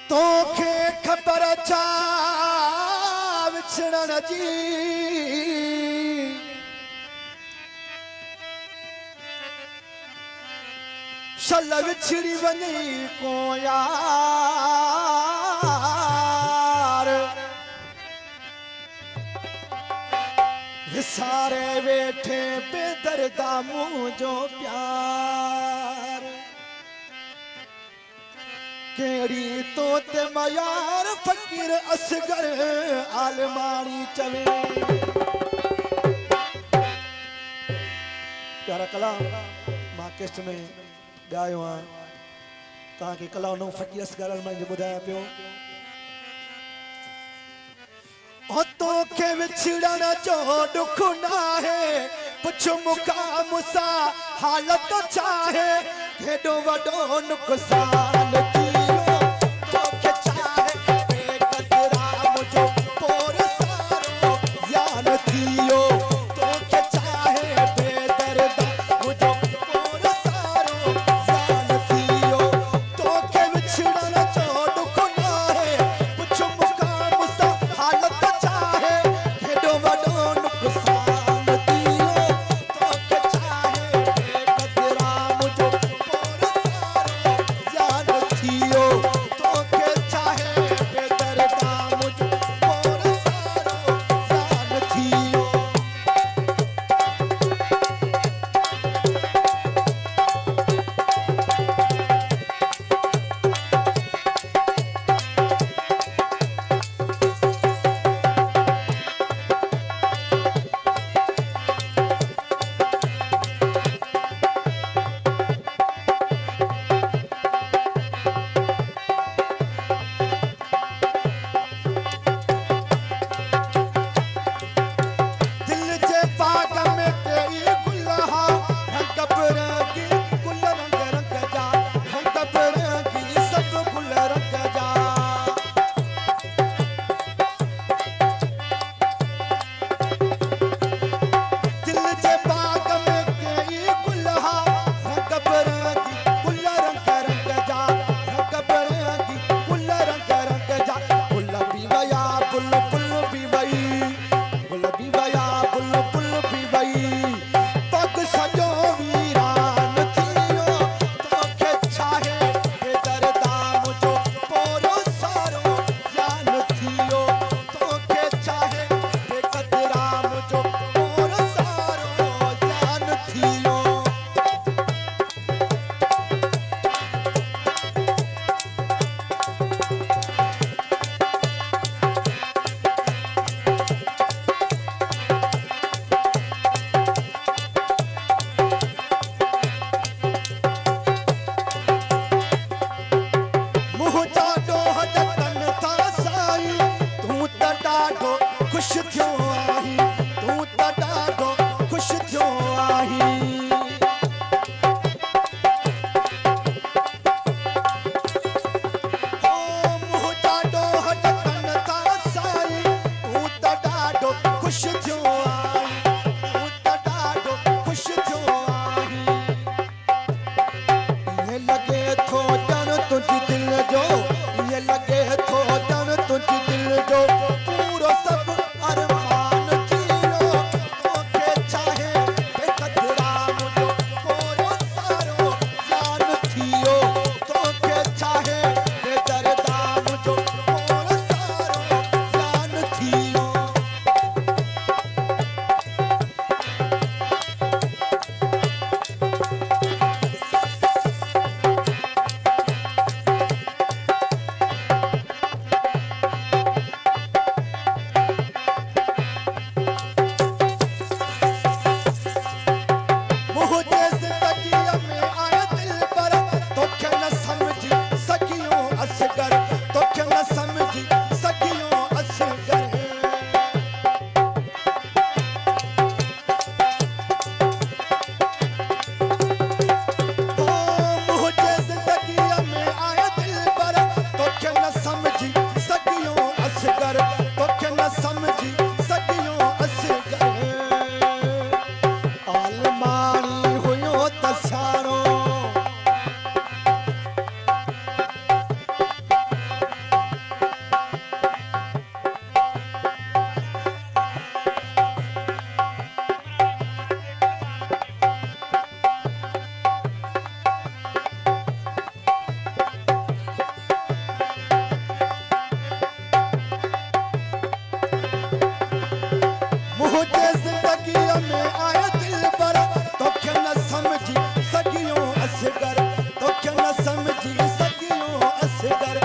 तोखे खबर छा विछड़न जी शल विछड़ी वञी को यार विसारे वेठे बेदर्दा मुझो प्यार केड़ी तो ते मयार फकीर असगर आलमानी चवे प्यारा कलाम मां केस्ट में गायो आ ताके कलाम नो फकीर असगर आलमानी जो बुधाया पियो ओ तो के विछड़न जो दुख ना है पुछ मुका मुसा हालत चाहे केडो वडो नुकसान खुश थियो आही तू त ॾाढो खुश थियो आही ओ मुंहुं ॾाढो हटकन था साई तू त ॾाढो खुश थियो आही तू त ॾाढो खुश थियो आही ये लगे थो ॼण तुंहिंजी दिल जो ये लगे थो ॼण तुंहिंजी दिल जो पूरो सब अरमान थियो तोखे चाहे बेक़दरा मुझो पूरो सारो जान थियो तोखे चाहे बेदर्दा मुझो पूरो सारो जान थियो जिगर